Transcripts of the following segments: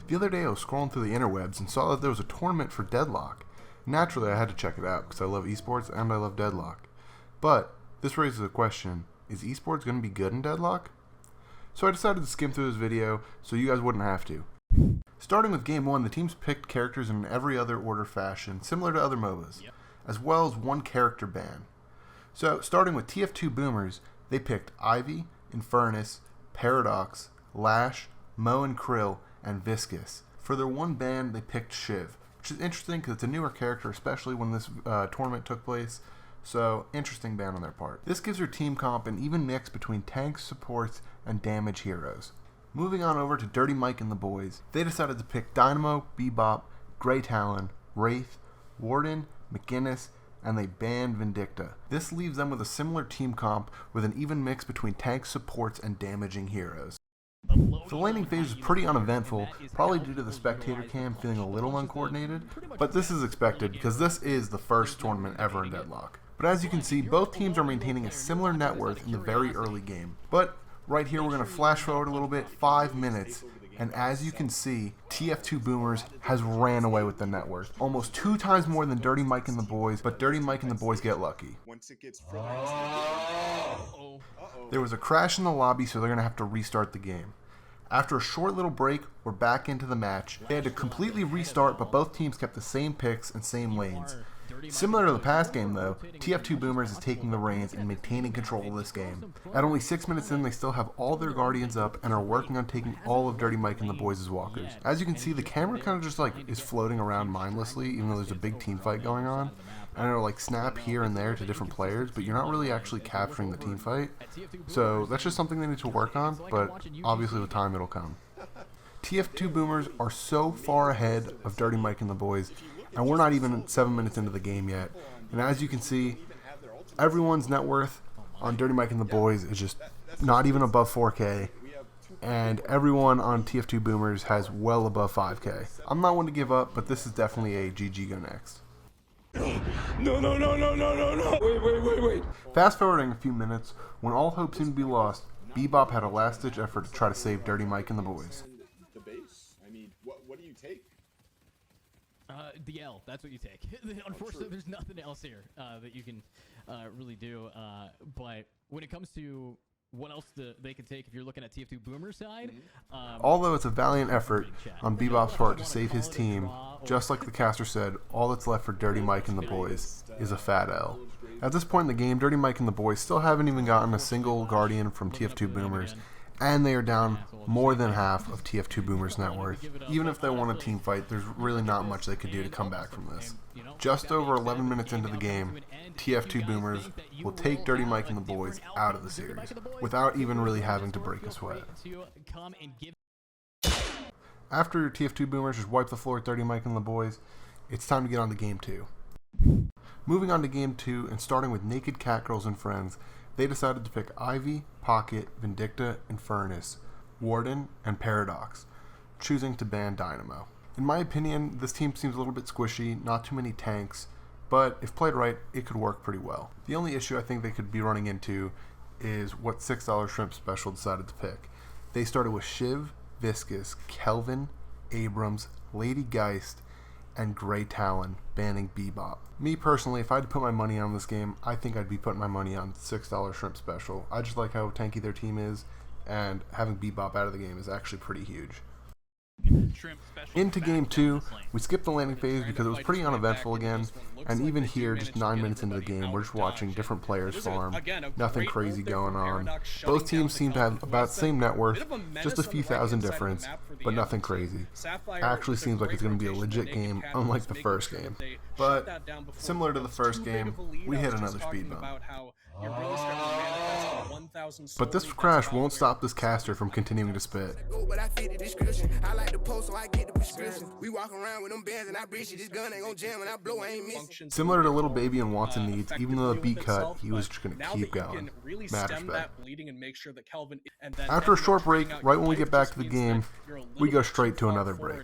The other day I was scrolling through the interwebs and saw that there was a tournament for Deadlock. Naturally I had to check it out because I love esports and I love Deadlock. But this raises a question, is esports going to be good in Deadlock? So I decided to skim through this video so you guys wouldn't have to. Starting with game 1, the teams picked characters in every other order fashion, similar to other MOBAs, as well as one character ban. So starting with TF2 Boomers, they picked Ivy, Infernus, Paradox, Lash, Mo and Krill, and Viscous. For their one ban, they picked Shiv, which is interesting because it's a newer character, especially when this tournament took place. So, interesting ban on their part. This gives their team comp an even mix between tanks, supports, and damage heroes. Moving on over to Dirty Mike and the boys, they decided to pick Dynamo, Bebop, Grey Talon, Wraith, Warden, McGinnis, and they banned Vindicta. This leaves them with a similar team comp with an even mix between tanks, supports, and damaging heroes. The laning phase is pretty uneventful, probably due to the spectator cam feeling a little uncoordinated, but this is expected because this is the first tournament ever in Deadlock. But as you can see, both teams are maintaining a similar net worth in the very early game. But right here we're going to flash forward a little bit, 5 minutes, and as you can see, TF2 Boomers has ran away with the net worth. Almost 2 times more than Dirty Mike and the boys, but Dirty Mike and the boys get lucky. There was a crash in the lobby, so they're going to have to restart the game. After a short little break, we're back into the match. They had to completely restart, but both teams kept the same picks and same lanes. Similar to the past game though, TF2 Boomers is taking the reins and maintaining control of this game. At only 6 minutes in, they still have all their guardians up and are working on taking all of Dirty Mike and the boys' walkers. As you can see, the camera kind of just is floating around mindlessly, even though there's a big team fight going on. And it'll snap here and there to different players, but you're not really actually capturing the team fight. So that's just something they need to work on, but obviously with time it'll come. TF2 Boomers are so far ahead of Dirty Mike and the boys, and we're not even 7 minutes into the game yet. And as you can see, everyone's net worth on Dirty Mike and the boys is just not even above 4K. And everyone on TF2 Boomers has well above 5K. I'm not one to give up, but this is definitely a GG go next. No. Wait. Fast forwarding a few minutes, when all hope seemed to be lost, Bebop had a last-ditch effort to try to save Dirty Mike and the boys. The base? I mean, what do you take? The L, that's what you take. Unfortunately, there's nothing else here that you can really do. But when it comes to what else they can take, if you're looking at TF2 Boomer's side, although it's a valiant effort on Bebop's part to save his team, just like the caster said, all that's left for Dirty Mike and the boys is a fat L. At this point in the game, Dirty Mike and the boys still haven't even gotten a single guardian from TF2 Boomers, and they are down more than half of TF2 Boomers' net worth. Even if they won a team fight, there's really not much they could do to come back from this. Just over 11 minutes into the game, TF2 Boomers will take Dirty Mike and the boys out of the series, without even really having to break a sweat. After TF2 Boomers just wipe the floor with Dirty Mike and the boys, it's time to get on to game 2. Moving on to game 2, and starting with Naked Catgirls and Friends, they decided to pick Ivy, Pocket, Vindicta, Infernus, Warden, and Paradox, choosing to ban Dynamo. In my opinion, this team seems a little bit squishy, not too many tanks, but if played right, it could work pretty well. The only issue I think they could be running into is what $6 Shrimp Special decided to pick. They started with Shiv, Viscous, Kelvin, Abrams, Lady Geist, and Grey Talon, banning Bebop. Me personally, if I had to put my money on this game, I think I'd be putting my money on $6 Shrimp Special. I just like how tanky their team is, and having Bebop out of the game is actually pretty huge. Into game 2, we skipped the landing phase because it was pretty uneventful again, and even here, just 9 minutes into the game, we're just watching different players farm, nothing crazy going on. Both teams seem to have about the same net worth, just a few thousand difference, but nothing crazy. Actually seems like it's going to be a legit game, unlike the first game. But, similar to the first game, we hit another speed bump. But this crash won't stop this caster from continuing to spit. Similar to Little Baby and Wants and Needs, even though the beat cut, he was just going to keep going. Mad respect. After a short break, right when we get back to the game, we go straight to another break.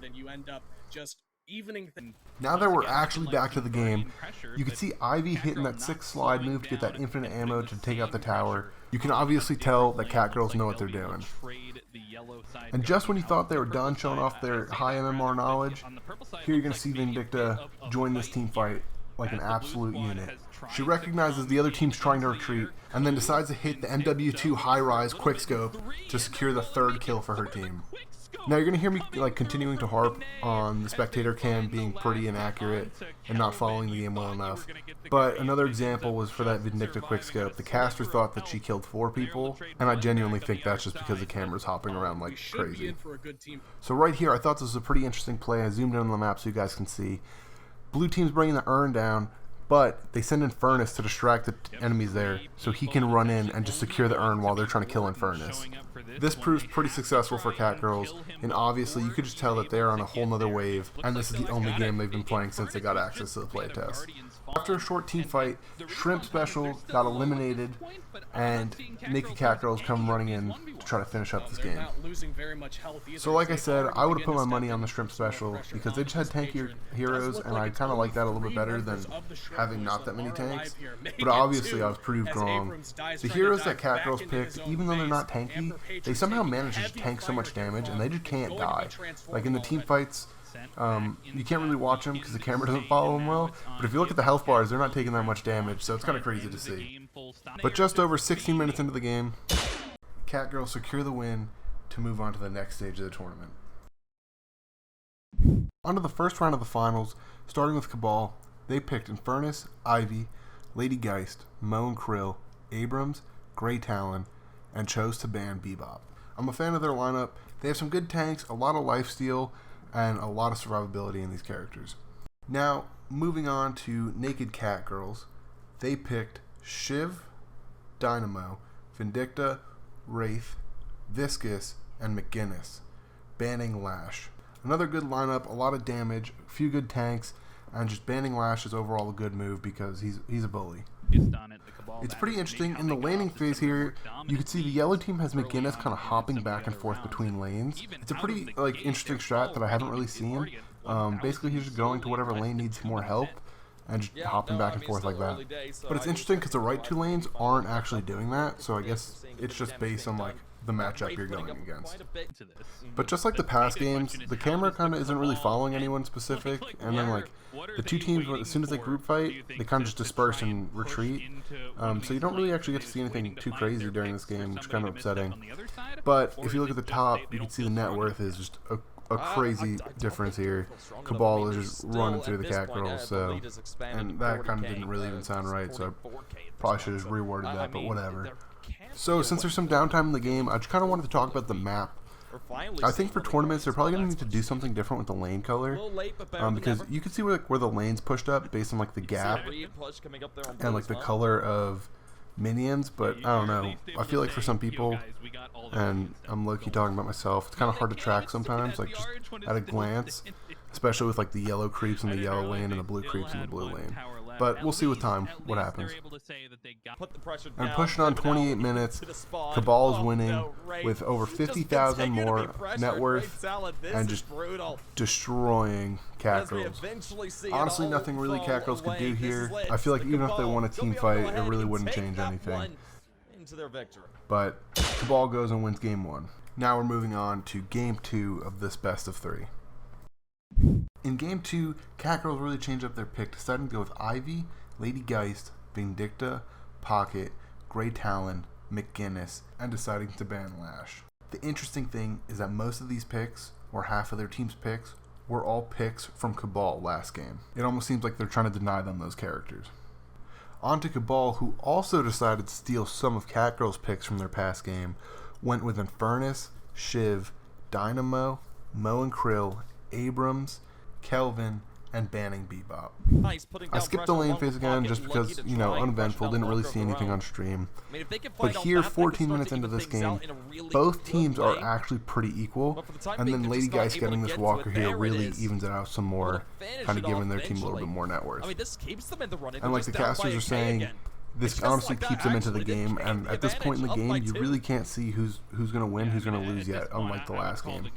Now that we're actually back to the game, you can see Ivy hitting that 6 slide move to get that infinite ammo to take out the tower. You can obviously tell that Catgirls know what they're doing. And just when you thought they were done showing off their high MMR knowledge, here you're going to see Vindicta join this team fight like an absolute unit. She recognizes the other team's trying to retreat, and then decides to hit the MW2 high-rise quickscope to secure the 3rd kill for her team. Now you're going to hear me like continuing to harp on the spectator cam being pretty inaccurate and not following the game well enough. But another example was for that Vindicta quickscope. The caster thought that she killed 4 people, and I genuinely think that's just because the camera's hopping around like crazy. So right here, I thought this was a pretty interesting play. I zoomed in on the map so you guys can see. Blue team's bringing the urn down, but they send Infernus to distract the enemies there so he can run in and just secure the urn while they're trying to kill Infernus. This proves pretty successful for Catgirls, and obviously you could just tell that they're on a whole nother wave, and this is the only game they've been playing since they got access to the playtest. After a short team fight, Shrimp Special got eliminated, and Naked Catgirls come running in to try to finish up this game. So like I said, I would have put my money on the Shrimp Special because they just had tankier heroes, and I kind of like that a little bit better than having not that many tanks. But obviously I was proved wrong. The heroes that Catgirls picked, even though they're not tanky, they somehow manage to tank so much damage, and they just can't die. Like in the team fights, you can't really watch them because the camera doesn't follow them well, but if you look at the health bars, they're not taking that much damage, so it's kind of crazy to see. But just over 16 minutes into the game, Catgirls secure the win to move on to the next stage of the tournament. On to the first round of the finals, starting with Cabal. They picked Infernus, Ivy, Lady Geist, Mo and Krill, Abrams, Grey Talon, and chose to ban Bebop. I'm a fan of their lineup. They have some good tanks, a lot of lifesteal, and a lot of survivability in these characters. Now, moving on to Naked Catgirls, they picked Shiv, Dynamo, Vindicta, Wraith, Viscous, and McGinnis, banning Lash. Another good lineup, a lot of damage, a few good tanks, and just banning Lash is overall a good move because he's a bully. It's pretty interesting. In the laning phase here, you can see the yellow team has McGinnis kind of hopping back and forth between lanes. It's a pretty interesting strat that I haven't really seen. Basically, he's just going to whatever lane needs more help and just hopping back and forth like that. But it's interesting because the right 2 lanes aren't actually doing that, so I guess it's just based on like the matchup you're going against. But just like the past games, the camera kind of isn't really following anyone specific, and then like the 2 teams, as soon as they group fight, they kind of just disperse and retreat, so you don't really actually get to see anything too crazy during this game, which is kind of upsetting. But if you look at the top, you can see the net worth is just a crazy difference here. Cabal is just running through the Catgirls, so, and that kind of didn't really even sound right, so I probably should have just reworded that, but whatever. So since there's some downtime in the game, I just kind of wanted to talk about the map. I think for tournaments, they're probably going to need to do something different with the lane color, because you can see where the lane's pushed up based on like the gap and like the color of minions, but I don't know. I feel like for some people, and I'm low-key talking about myself, it's kind of hard to track sometimes, like just at a glance, especially with like the yellow creeps in the yellow lane and the blue creeps in the blue lane. But we'll see with time what happens. And pushing on 28 minutes, Cabal is winning with over 50,000 more net worth and just destroying Catgirls. Honestly, nothing really Catgirls could do here. I feel like even if they won a team fight, it really wouldn't change anything. But Cabal goes and wins game 1. Now we're moving on to game 2 of this best of 3. In game 2, Catgirls really changed up their pick, deciding to go with Ivy, Lady Geist, Vindicta, Pocket, Grey Talon, McGinnis, and deciding to ban Lash. The interesting thing is that most of these picks, or half of their team's picks, were all picks from Cabal last game. It almost seems like they're trying to deny them those characters. On to Cabal, who also decided to steal some of Catgirls' picks from their past game, went with Infernus, Shiv, Dynamo, Mo and Krill, Abrams, Kelvin, and banning Bebop. I skipped the lane phase again just because, you know, uneventful, didn't really see anything on stream. But here, 14 minutes into this game, both teams are actually pretty equal, and then Lady Geist getting this Walker here really evens it out some more, kind of giving their team a little bit more net worth. And like the casters are saying, this honestly keeps them into the game, and at this point in the game, you really can't see who's going to win, who's going to lose yet, unlike the last game.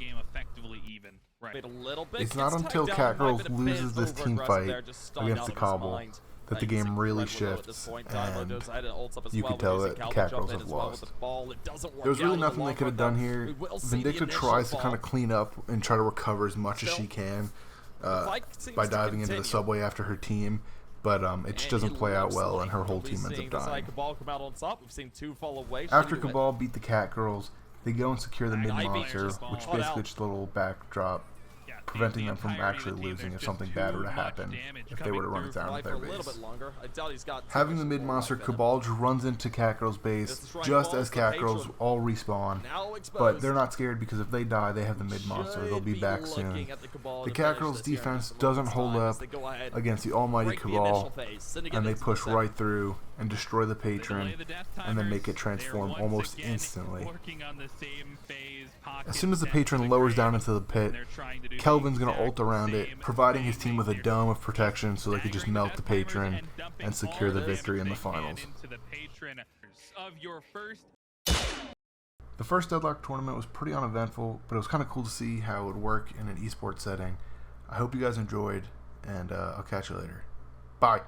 A little bit. It's not Gets until tagged down, might have Catgirls been a loses bit this team overaggressive fight there, just stunned against out the of his Cobble mind. that the You can see game really incredible at this shifts, point. Dynamo and knows how to ult up as you well. could tell We're that the using Calvin Catgirls jump in have as well lost. with the ball. It doesn't work There was really out in the nothing they long could have run, done though. here. We will see the Vindicta initial tries to fall. kind of clean up and try to recover as much as Still, she can fight seems by to diving into the continue. subway after her team, but it just doesn't play out well, and her whole team ends up dying. Cabal come out on top. We've seen 2 fall away. After Cabal beat the Catgirls, they go and secure the mid Ivy monster, just which caught basically out. just a little backdrop, preventing them from actually losing if something bad were to happen if they were to run it down at their base. Having the mid monster, Cabal just runs into Catgirl's base just as Catgirls all respawn, but they're not scared because if they die, they have the mid monster. They'll be back soon. The Catgirls' defense doesn't hold up against the almighty Cabal, and they push right through and destroy the patron, and then make it transform almost instantly. As soon as the patron lowers down into the pit, Kelvin's going to ult around it, providing his team with a dome of protection so they can just melt the patron and secure the victory in the finals. The first Deadlock tournament was pretty uneventful, but it was kind of cool to see how it would work in an esports setting. I hope you guys enjoyed, and I'll catch you later. Bye!